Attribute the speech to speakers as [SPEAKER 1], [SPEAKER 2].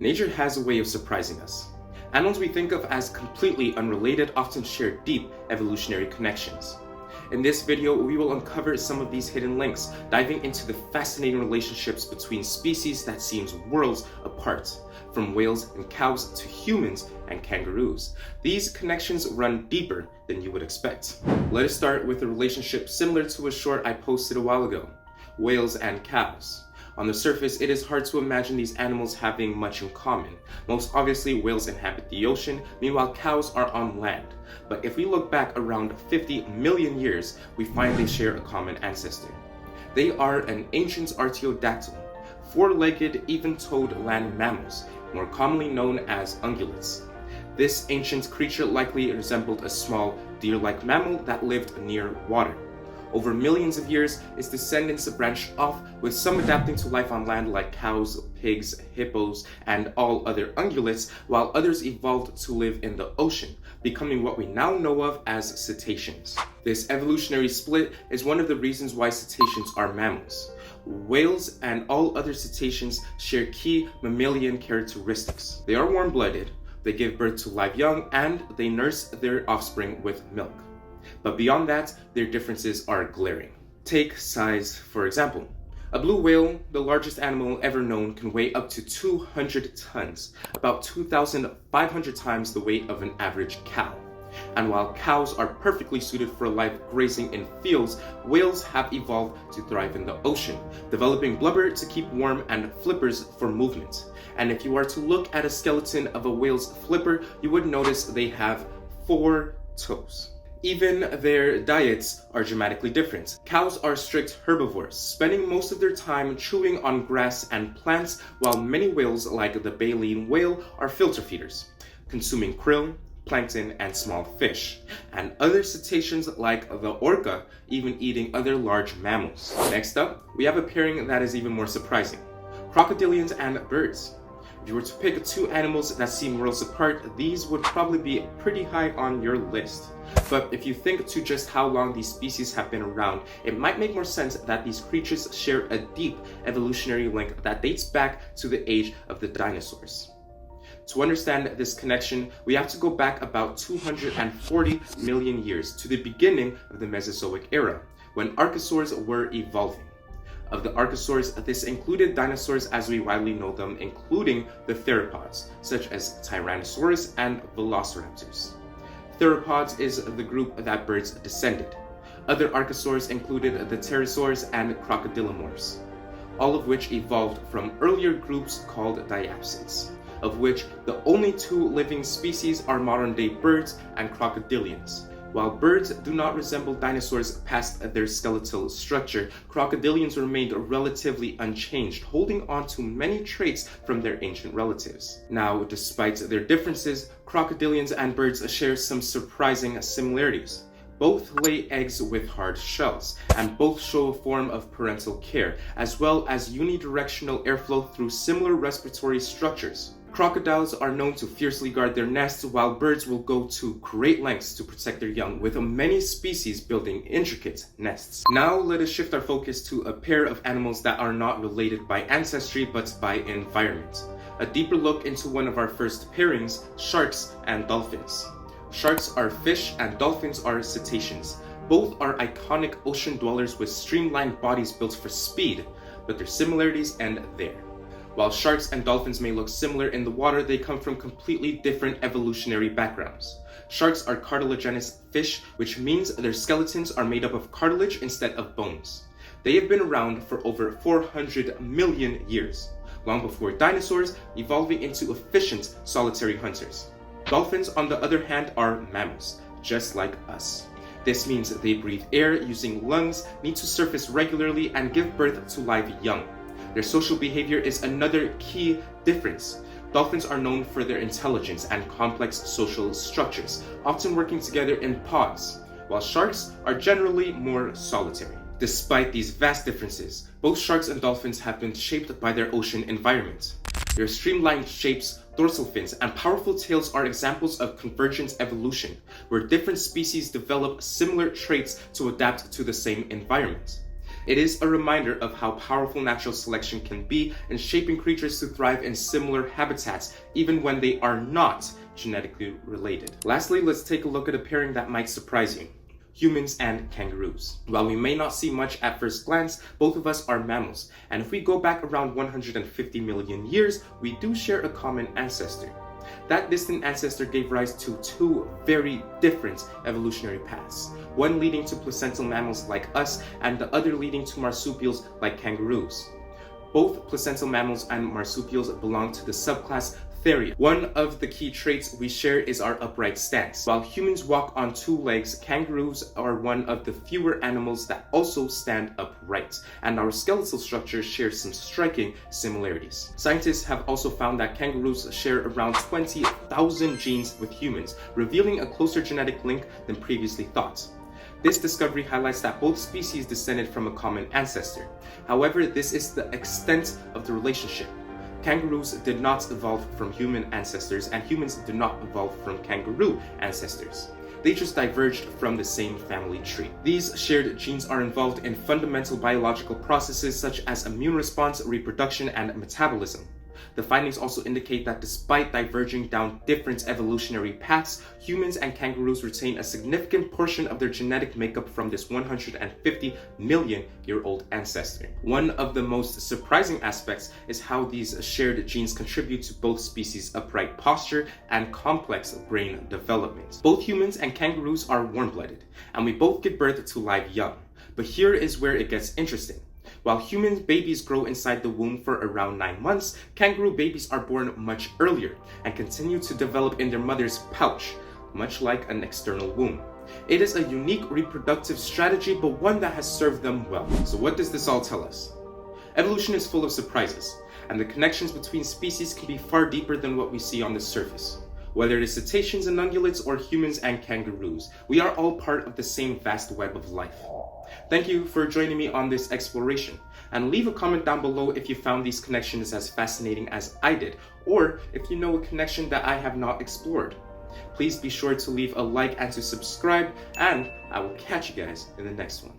[SPEAKER 1] Nature has a way of surprising us. Animals we think of as completely unrelated often share deep evolutionary connections. In this video, we will uncover some of these hidden links, diving into the fascinating relationships between species that seems worlds apart, from whales and cows to humans and kangaroos. These connections run deeper than you would expect. Let us start with a relationship similar to a short I posted a while ago: whales and cows. On the surface, it is hard to imagine these animals having much in common. Most obviously, whales inhabit the ocean, meanwhile cows are on land. But if we look back around 50 million years, we find they share a common ancestor. They are an ancient artiodactyl, four-legged, even-toed land mammals, more commonly known as ungulates. This ancient creature likely resembled a small deer-like mammal that lived near water. Over millions of years, its descendants branched off, with some adapting to life on land like cows, pigs, hippos, and all other ungulates, while others evolved to live in the ocean, becoming what we now know of as cetaceans. This evolutionary split is one of the reasons why cetaceans are mammals. Whales and all other cetaceans share key mammalian characteristics. They are warm-blooded, they give birth to live young, and they nurse their offspring with milk. But beyond that, their differences are glaring. Take size, for example. A blue whale, the largest animal ever known, can weigh up to 200 tons, about 2,500 times the weight of an average cow. And while cows are perfectly suited for life grazing in fields, whales have evolved to thrive in the ocean, developing blubber to keep warm and flippers for movement. And if you are to look at a skeleton of a whale's flipper, you would notice they have 4 toes. Even their diets are dramatically different. Cows are strict herbivores, spending most of their time chewing on grass and plants, while many whales, like the baleen whale, are filter feeders, consuming krill, plankton, and small fish, and other cetaceans like the orca even eating other large mammals. Next up, we have a pairing that is even more surprising: crocodilians and birds. If you were to pick 2 animals that seem worlds apart, these would probably be pretty high on your list. But if you think to just how long these species have been around, it might make more sense that these creatures share a deep evolutionary link that dates back to the age of the dinosaurs. To understand this connection, we have to go back about 240 million years to the beginning of the Mesozoic era, when archosaurs were evolving. Of the archosaurs, this included dinosaurs as we widely know them, including the theropods, such as Tyrannosaurus and Velociraptors. Theropods is the group that birds descended. Other archosaurs included the pterosaurs and crocodilomorphs, all of which evolved from earlier groups called diapsids, of which the only 2 living species are modern-day birds and crocodilians. While birds do not resemble dinosaurs past their skeletal structure, crocodilians remained relatively unchanged, holding on to many traits from their ancient relatives. Now, despite their differences, crocodilians and birds share some surprising similarities. Both lay eggs with hard shells, and both show a form of parental care, as well as unidirectional airflow through similar respiratory structures. Crocodiles are known to fiercely guard their nests, while birds will go to great lengths to protect their young, with many species building intricate nests. Now let us shift our focus to a pair of animals that are not related by ancestry but by environment. A deeper look into one of our first pairings: sharks and dolphins. Sharks are fish and dolphins are cetaceans. Both are iconic ocean dwellers with streamlined bodies built for speed, but their similarities end there. While sharks and dolphins may look similar in the water, they come from completely different evolutionary backgrounds. Sharks are cartilaginous fish, which means their skeletons are made up of cartilage instead of bones. They have been around for over 400 million years, long before dinosaurs, evolving into efficient solitary hunters. Dolphins, on the other hand, are mammals, just like us. This means they breathe air using lungs, need to surface regularly, and give birth to live young. Their social behavior is another key difference. Dolphins are known for their intelligence and complex social structures, often working together in pods, while sharks are generally more solitary. Despite these vast differences, both sharks and dolphins have been shaped by their ocean environment. Their streamlined shapes, dorsal fins, and powerful tails are examples of convergent evolution, where different species develop similar traits to adapt to the same environment. It is a reminder of how powerful natural selection can be in shaping creatures to thrive in similar habitats, even when they are not genetically related. Lastly, let's take a look at a pairing that might surprise you. Humans and kangaroos. While we may not see much at first glance, both of us are mammals, and if we go back around 150 million years, we do share a common ancestor. That distant ancestor gave rise to two very different evolutionary paths, one leading to placental mammals like us, and the other leading to marsupials like kangaroos. Both placental mammals and marsupials belong to the subclass Theria. One of the key traits we share is our upright stance. While humans walk on two legs, kangaroos are one of the fewer animals that also stand upright, and our skeletal structure shares some striking similarities. Scientists have also found that kangaroos share around 20,000 genes with humans, revealing a closer genetic link than previously thought. This discovery highlights that both species descended from a common ancestor. However, this is the extent of the relationship. Kangaroos did not evolve from human ancestors, and humans did not evolve from kangaroo ancestors. They just diverged from the same family tree. These shared genes are involved in fundamental biological processes such as immune response, reproduction, and metabolism. The findings also indicate that despite diverging down different evolutionary paths, humans and kangaroos retain a significant portion of their genetic makeup from this 150 million year old ancestor. One of the most surprising aspects is how these shared genes contribute to both species' upright posture and complex brain development. Both humans and kangaroos are warm-blooded, and we both give birth to live young. But here is where it gets interesting. While human babies grow inside the womb for around 9 months, kangaroo babies are born much earlier and continue to develop in their mother's pouch, much like an external womb. It is a unique reproductive strategy, but one that has served them well. So what does this all tell us? Evolution is full of surprises, and the connections between species can be far deeper than what we see on the surface. Whether it is cetaceans and ungulates or humans and kangaroos, we are all part of the same vast web of life. Thank you for joining me on this exploration, and leave a comment down below if you found these connections as fascinating as I did, or if you know a connection that I have not explored. Please be sure to leave a like and to subscribe, and I will catch you guys in the next one.